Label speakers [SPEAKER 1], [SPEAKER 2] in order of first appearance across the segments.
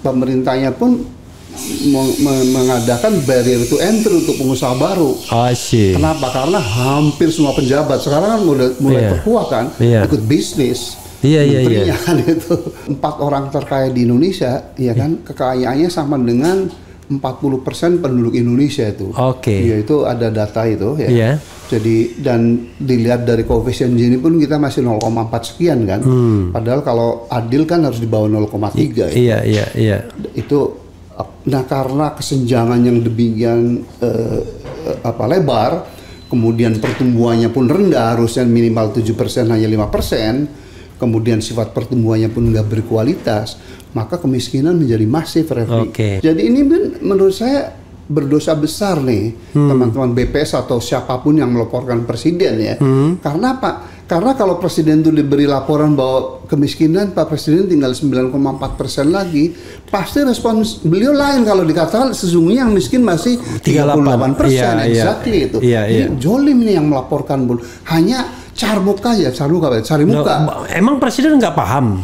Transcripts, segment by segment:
[SPEAKER 1] pemerintahnya pun mengadakan barrier to entry untuk pengusaha baru. Kenapa? Karena hampir semua pejabat sekarang kan mulai terkuat kan, ikut bisnis. Menterinya kan itu. 4 orang terkaya di Indonesia, ya kan, kekayaannya sama dengan 40% penduduk Indonesia itu. Ya, itu ada data itu ya. Jadi dan dilihat dari koefisien Gini pun kita masih 0,4 sekian kan. Padahal kalau adil kan harus di bawah 0,3.
[SPEAKER 2] Iya.
[SPEAKER 1] Itu nah karena kesenjangan yang demikian lebar, kemudian pertumbuhannya pun rendah, harusnya minimal 7% hanya 5%, kemudian sifat pertumbuhannya pun nggak berkualitas, maka kemiskinan menjadi masif, Refli. Jadi ini menurut saya berdosa besar nih teman-teman BPS atau siapapun yang melaporkan presiden ya. Karena apa? Karena kalau presiden itu diberi laporan bahwa kemiskinan Pak Presiden tinggal 9,4% lagi, pasti respons beliau lain kalau dikatakan sesungguhnya yang miskin masih 38%. Exactly itu. Ini jolim nih yang melaporkan, Bun. Hanya cari muka.
[SPEAKER 2] Emang presiden nggak paham?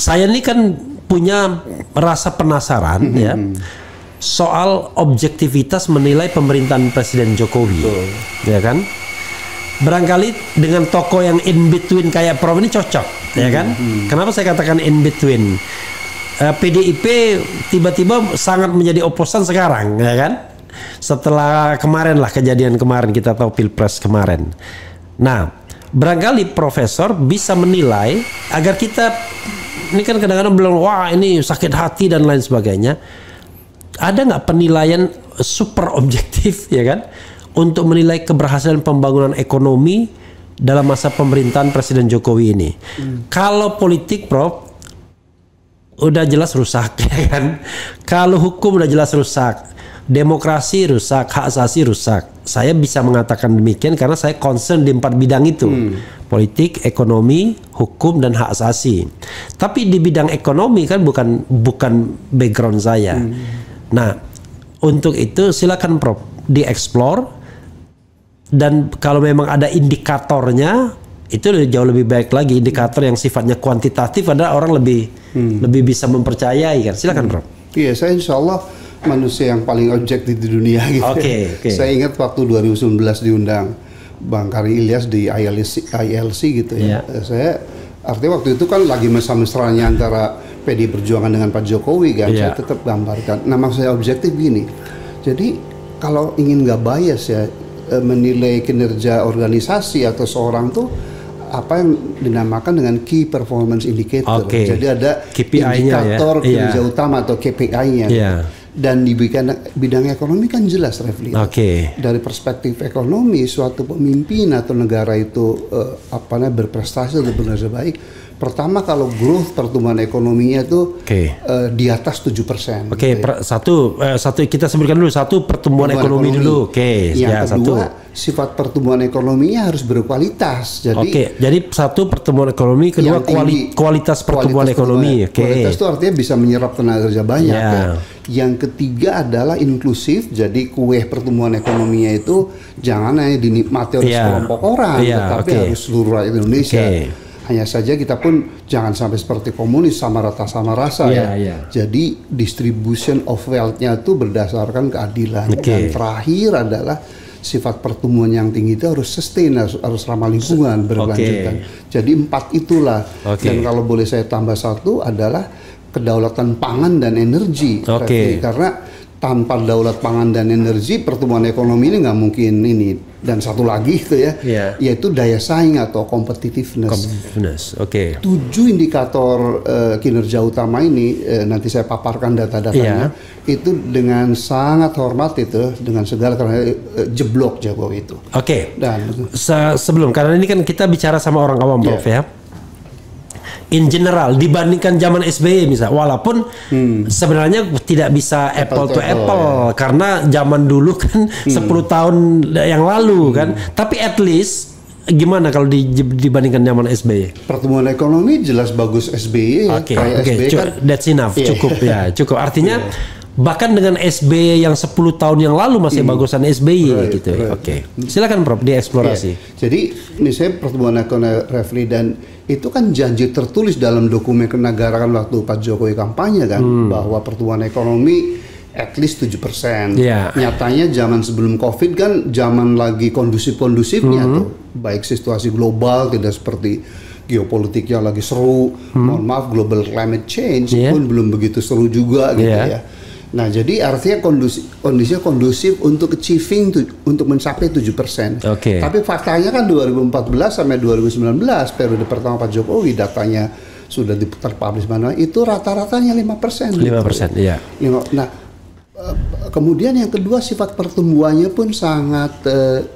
[SPEAKER 2] Saya ini kan punya rasa penasaran ya soal objektivitas menilai pemerintahan Presiden Jokowi, ya kan? Barangkali dengan tokoh yang in between kayak Prof ini cocok, ya kan? Kenapa saya katakan in between? PDIP tiba-tiba sangat menjadi oposan sekarang, ya kan? Setelah kemarin lah kejadian kemarin, kita tahu Pilpres kemarin. Nah, barangkali Profesor bisa menilai agar kita ini kan kadang-kadang bilang wah ini sakit hati dan lain sebagainya. Ada nggak penilaian super objektif ya kan untuk menilai keberhasilan pembangunan ekonomi dalam masa pemerintahan Presiden Jokowi ini? Kalau politik, Prof, udah jelas rusak ya kan. Kalau hukum udah jelas rusak, demokrasi rusak, hak asasi rusak. Saya bisa mengatakan demikian karena saya concern di 4 bidang itu. Politik, ekonomi, hukum, dan hak asasi. Tapi di bidang ekonomi kan bukan background saya. Nah, untuk itu silakan Prof dieksplor, dan kalau memang ada indikatornya itu jauh lebih baik lagi. Indikator yang sifatnya kuantitatif adalah orang lebih bisa mempercayai kan. Silakan Prof.
[SPEAKER 1] Iya, saya insya Allah manusia yang paling objektif di dunia gitu. Saya ingat waktu 2019 diundang Bang Kari Ilyas di ILC gitu ya. Saya artinya waktu itu kan lagi mesra-mesranya antara PD Perjuangan dengan Pak Jokowi kan. Saya tetap gambarkan. Nah, maksud saya objektif gini. Jadi kalau ingin nggak bias ya menilai kinerja organisasi atau seorang tuh apa yang dinamakan dengan Key Performance Indicator. Jadi ada indikator kinerja utama atau KPI-nya. Dan di bidang ekonomi kan jelas, Refli. Dari perspektif ekonomi, suatu pemimpin atau negara itu berprestasi atau bekerja baik. Pertama, kalau growth pertumbuhan ekonominya itu di atas 7%.
[SPEAKER 2] Satu kita sebutkan dulu, satu pertumbuhan ekonomi dulu.
[SPEAKER 1] Yang kedua, sifat pertumbuhan ekonominya harus berkualitas.
[SPEAKER 2] Jadi satu pertumbuhan ekonomi, kedua kualitas pertumbuhan ekonomi.
[SPEAKER 1] Kualitas itu artinya bisa menyerap tenaga kerja banyak. Yang ketiga adalah inklusif, jadi kue pertumbuhan ekonominya itu jangan hanya dinikmati oleh sekelompok orang, tetapi harus seluruh rakyat Indonesia. Hanya saja kita pun jangan sampai seperti komunis sama rata sama rasa Jadi distribution of wealth-nya itu berdasarkan keadilan. Dan terakhir adalah sifat pertumbuhan yang tinggi itu harus sustain, harus ramah lingkungan, berkelanjutan. Jadi 4 itulah. Dan kalau boleh saya tambah satu adalah kedaulatan pangan dan energi. Karena tanpa daulat pangan dan energi, pertumbuhan ekonomi ini nggak mungkin ini. Dan satu lagi itu ya, yaitu daya saing atau competitiveness. 7 indikator kinerja utama ini, nanti saya paparkan data-datanya, itu dengan sangat hormat itu, dengan segala karena jeblok Jokowi itu. Dan
[SPEAKER 2] sebelum, karena ini kan kita bicara sama orang awam, Prof ya. In general dibandingkan zaman SBY misal, walaupun sebenarnya tidak bisa apple to apple karena zaman dulu kan 10 tahun yang lalu kan, tapi at least gimana kalau dibandingkan zaman SBY?
[SPEAKER 1] Pertumbuhan ekonomi jelas bagus SBY. SBY kan,
[SPEAKER 2] that's enough, cukup ya, cukup. Artinya bahkan dengan SBY yang 10 tahun yang lalu masih bagusan SBY gitu. Silakan Prof dieksplorasi.
[SPEAKER 1] Jadi misalnya pertumbuhan ekonomi Refli, dan itu kan janji tertulis dalam dokumen kenegaraan waktu Pak Jokowi kampanye kan, bahwa pertumbuhan ekonomi at least 7%. Nyatanya zaman sebelum Covid kan zaman lagi kondusif-kondusifnya tuh, baik situasi global tidak seperti geopolitiknya lagi seru, mohon maaf global climate change pun belum begitu seru juga gitu ya. Nah, jadi artinya kondisinya kondusif untuk achieving untuk mencapai 7%. Tapi faktanya kan 2014 sampai 2019 periode pertama Pak Jokowi, datanya sudah terpublish mana, itu rata-ratanya 5%.
[SPEAKER 2] 5%, iya.
[SPEAKER 1] Nah, kemudian yang kedua, sifat pertumbuhannya pun sangat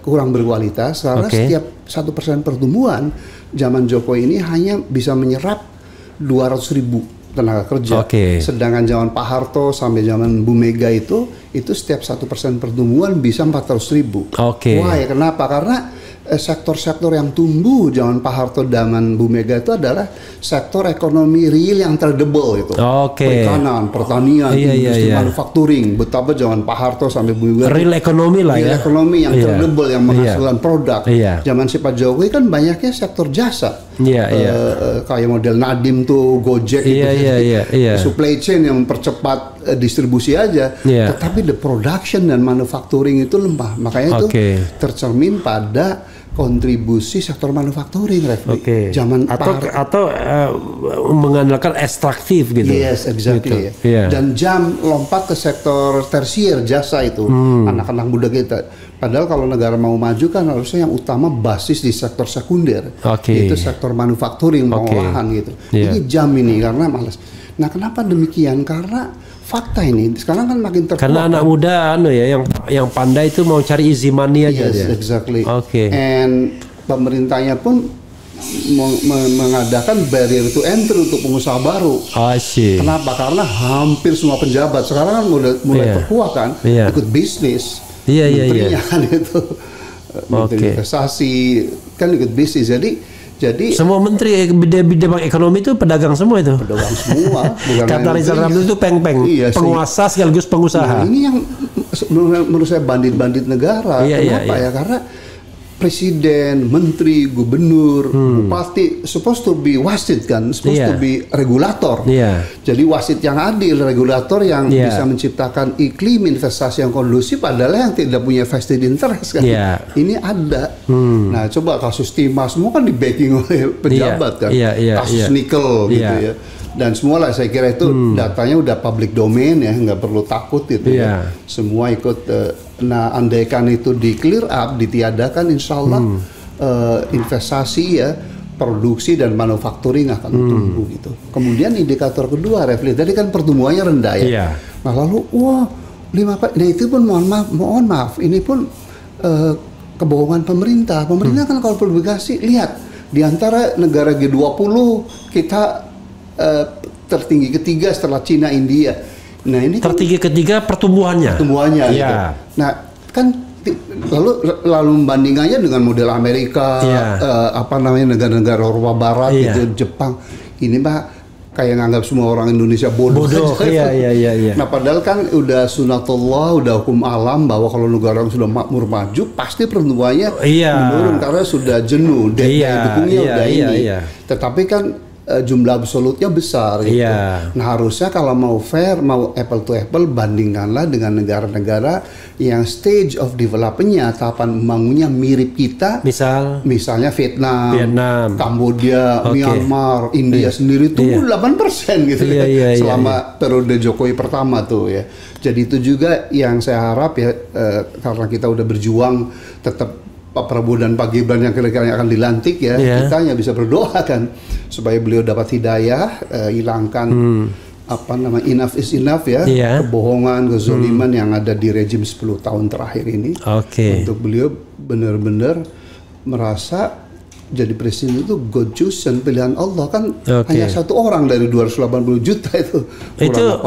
[SPEAKER 1] kurang berkualitas karena setiap 1% pertumbuhan zaman Jokowi ini hanya bisa menyerap 200.000 tenaga kerja. Sedangkan zaman Pak Harto sampai zaman Bu Mega itu setiap 1% pertumbuhan bisa 400.000. Wah, ya kenapa? Karena sektor-sektor yang tumbuh zaman Pak Harto, zaman Bu Mega itu adalah sektor ekonomi real yang tradable itu. Perikanan, pertanian, industri manufacturing. Betapa zaman Pak Harto sampai Bu Mega
[SPEAKER 2] real ekonomi lah ya.
[SPEAKER 1] Real ekonomi yang tradable, yang menghasilkan produk. Zaman si Pak Jokowi kan banyaknya sektor jasa. Kayak model Nadiem tuh, Gojek supply chain yang mempercepat distribusi aja. Tetapi the production dan manufacturing itu lemah. Makanya itu tercermin pada kontribusi sektor manufacturing, zaman
[SPEAKER 2] atau mengandalkan ekstraktif gitu.
[SPEAKER 1] Exactly. Dan lompat ke sektor tersier, jasa itu, anak-anak muda kita. Padahal kalau negara mau maju kan harusnya yang utama basis di sektor sekunder, itu sektor manufacturing, pengolahan gitu. Ini ini karena malas. Nah, kenapa demikian? Karena fakta ini sekarang kan makin terkuat.
[SPEAKER 2] Karena anak muda yang pandai itu mau cari easy money aja.
[SPEAKER 1] Exactly. And pemerintahnya pun mengadakan barrier to entry untuk pengusaha baru. Kenapa? Karena hampir semua pejabat sekarang kan mulai terkuat kan, ikut bisnis. Menterinya kan itu, menteri investasi kan ikut bisnis. Jadi
[SPEAKER 2] semua menteri bidang ekonomi itu pedagang semua itu.
[SPEAKER 1] Pedagang semua.
[SPEAKER 2] Kata Rizal Ramli itu peng-peng, penguasa sekaligus pengusaha.
[SPEAKER 1] Nah, ini yang menurut saya bandit-bandit negara. Kenapa ya? Karena presiden, menteri, gubernur, bupati supposed to be wasit kan, supposed to be regulator. Jadi wasit yang adil, regulator yang bisa menciptakan iklim investasi yang kondusif adalah yang tidak punya vested interest kan. Ini ada. Nah, coba kasus Timah semua kan di backing oleh pejabat kan. Kasus nikel gitu ya. Dan semua lah saya kira itu datanya udah public domain ya, nggak perlu takut gitu ya. Semua ikut. Nah, andaikan itu di clear up, ditiadakan, insya Allah investasi ya, produksi dan manufacturing akan tumbuh gitu. Kemudian indikator kedua, Refli, tadi kan pertumbuhannya rendah ya. Nah, lalu nah itu pun mohon maaf, ini pun kebohongan pemerintah. Pemerintah kan kalau publikasi, lihat di antara negara G20 kita tertinggi ketiga setelah Cina, India. Nah, ini
[SPEAKER 2] tertinggi ketiga pertumbuhannya
[SPEAKER 1] gitu. Nah, kan lalu membandingannya dengan model Amerika, negara-negara Eropa Barat gitu, Jepang. Ini mah kayak nganggap semua orang Indonesia bodoh. Nah, padahal kan udah sunatullah, udah hukum alam bahwa kalau negara yang sudah makmur maju pasti pertumbuhannya menurun karena sudah jenuh, daya dukungnya udah ini. Tetapi kan jumlah absolutnya besar gitu.
[SPEAKER 2] Yeah.
[SPEAKER 1] Nah harusnya kalau mau fair, mau apple to apple, bandingkanlah dengan negara-negara yang stage of development-nya, tahapan membangunnya mirip kita. Misalnya Vietnam, Kamboja, Myanmar, India sendiri tumbuh 8% gitu selama periode Jokowi pertama tuh ya. Jadi itu juga yang saya harap ya, karena kita udah berjuang tetap Pak Prabowo dan Pak Gibran yang kira-kira akan dilantik ya, kita hanya bisa berdoa kan supaya beliau dapat hidayah, hilangkan enough is enough ya, kebohongan, kezaliman yang ada di rejim 10 tahun terakhir ini. Untuk beliau benar-benar merasa jadi presiden itu God chosen, pilihan Allah kan. Hanya satu orang dari 280 juta itu.
[SPEAKER 2] Itu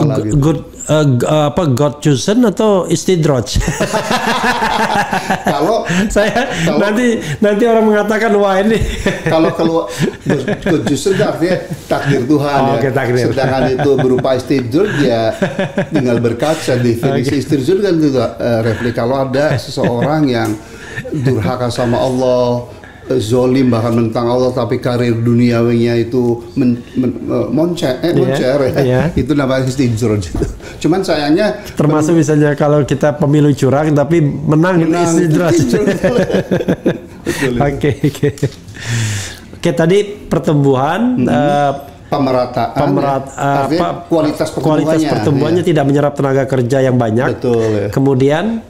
[SPEAKER 2] God chosen atau istidroj? kalau nanti orang mengatakan wah ini
[SPEAKER 1] kalau God chosen artinya takdir Tuhan ya. Takdir. Sedangkan itu berupa istidroj ya tinggal berkaca definisi istidroj kan juga Refli, kalau ada seseorang yang durhaka sama Allah, zolim bahkan menentang Allah, tapi karir duniawinya itu moncer itu namanya istidroj. Cuman sayangnya
[SPEAKER 2] termasuk misalnya kalau kita pemilu curang tapi menang istidroj. Oke, tadi pertumbuhan,
[SPEAKER 1] pemerataan, kualitas
[SPEAKER 2] pertumbuhannya tidak menyerap tenaga kerja yang banyak.
[SPEAKER 1] Betul.
[SPEAKER 2] Kemudian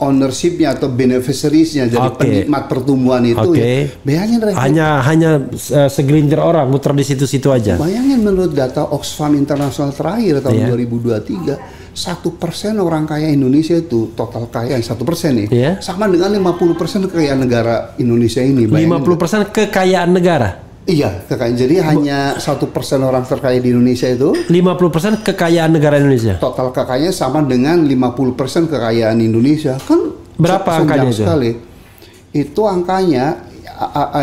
[SPEAKER 1] ownership-nya atau beneficiaries-nya jadi penikmat pertumbuhan itu ya. Bayangin
[SPEAKER 2] hanya segelintir orang muter di situ-situ aja.
[SPEAKER 1] Bayangin menurut data Oxfam International terakhir tahun 2023, 1% orang kaya Indonesia itu total kaya 1% nih, sama dengan 50% kekayaan negara Indonesia ini.
[SPEAKER 2] 50% kekayaan negara.
[SPEAKER 1] Iya, kekayaan. Jadi hanya 1% orang terkaya di Indonesia itu.
[SPEAKER 2] 50% kekayaan negara Indonesia.
[SPEAKER 1] Total kekayaannya sama dengan 50% kekayaan Indonesia. Kan
[SPEAKER 2] berapa angkanya itu?
[SPEAKER 1] Sekali. Itu angkanya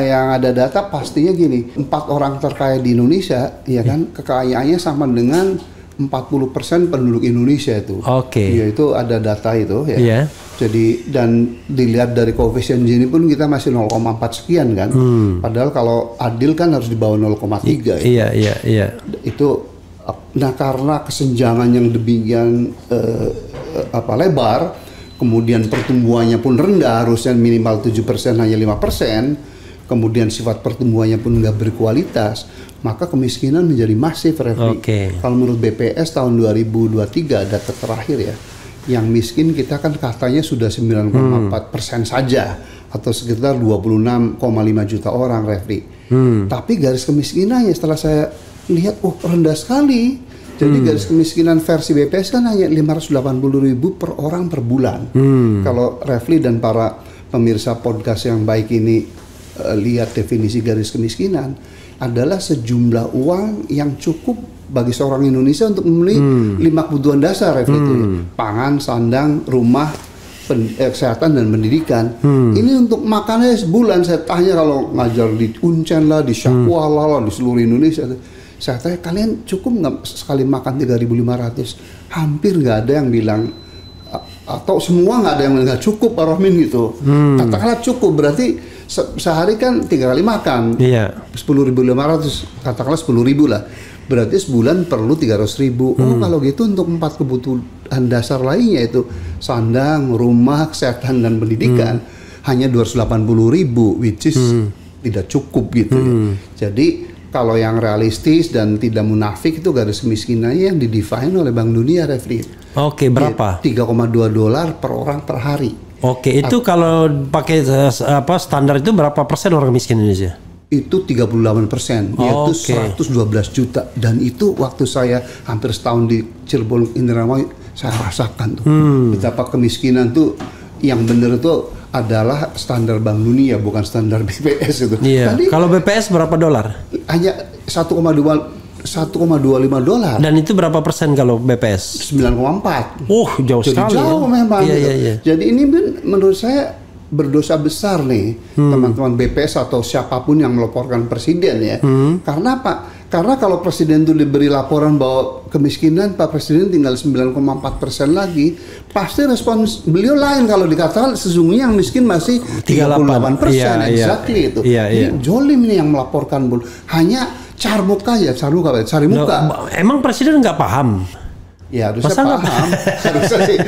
[SPEAKER 1] yang ada data pastinya gini. 4 orang terkaya di Indonesia, ya kan, kekayaannya sama dengan 40% penduduk Indonesia itu. Ya itu ada data itu ya. Jadi dan dilihat dari koefisien Gini pun kita masih 0,4 sekian kan. Padahal kalau adil kan harus di bawah 0,3 ya.
[SPEAKER 2] Iya.
[SPEAKER 1] Itu karena kesenjangan yang demikian lebar, kemudian pertumbuhannya pun rendah, harusnya minimal 7% hanya 5%, kemudian sifat pertumbuhannya pun nggak berkualitas, maka kemiskinan menjadi masif, Refli. Kalau menurut BPS tahun 2023 data terakhir ya, yang miskin kita kan katanya sudah 9,4% saja atau sekitar 26,5 juta orang, Refli. Tapi garis kemiskinannya setelah saya lihat, rendah sekali. Jadi garis kemiskinan versi BPS kan hanya 580.000 per orang per bulan. Kalau Refli dan para pemirsa podcast yang baik ini lihat definisi garis kemiskinan, adalah sejumlah uang yang cukup bagi seorang Indonesia untuk membeli 5 kebutuhan dasar, itu pangan, sandang, rumah, kesehatan dan pendidikan. Ini untuk makannya sebulan. Saya tanya kalau ngajar di Uncen lah, di Syakwala lah, di seluruh Indonesia, saya tanya kalian cukup nggak sekali makan 3.500? Hampir nggak ada yang bilang, atau semua nggak ada yang nggak cukup, Pak Rohmin gitu. Katakanlah cukup, berarti sehari kan 3 kali makan, 10.500, katakanlah 10.000 lah. Berarti sebulan perlu 300.000. Kalau gitu untuk 4 kebutuhan dasar lainnya itu sandang, rumah, kesehatan dan pendidikan hanya 280.000, which is tidak cukup gitu ya. Jadi kalau yang realistis dan tidak munafik itu garis kemiskinannya yang didefine oleh Bank Dunia, Refli.
[SPEAKER 2] Berapa?
[SPEAKER 1] $3,2 per orang per hari.
[SPEAKER 2] Itu kalau pakai standar itu berapa persen orang miskin Indonesia?
[SPEAKER 1] Itu 38%, yaitu 112 juta. Dan itu waktu saya hampir setahun di Cirebon, Indramayu, saya rasakan tuh betapa kemiskinan tuh yang benar itu adalah standar Bank Dunia, bukan standar BPS itu.
[SPEAKER 2] Kalau BPS berapa dolar?
[SPEAKER 1] Hanya $1,25.
[SPEAKER 2] Dan itu berapa persen kalau BPS?
[SPEAKER 1] 9,4.
[SPEAKER 2] Jauh sekali.
[SPEAKER 1] Jauh memang. Jadi ini menurut saya berdosa besar nih teman-teman BPS atau siapapun yang melaporkan presiden ya. Karena apa? Karena kalau Presiden itu diberi laporan bahwa kemiskinan Pak Presiden tinggal 9,4% lagi, pasti respons beliau lain kalau dikatakan sesungguhnya yang miskin masih 38%. Exactly itu. Ini Jolim ini yang melaporkan, Bun. Hanya cari muka.
[SPEAKER 2] Emang Presiden nggak paham?
[SPEAKER 1] Ya harusnya paham. Harusnya sih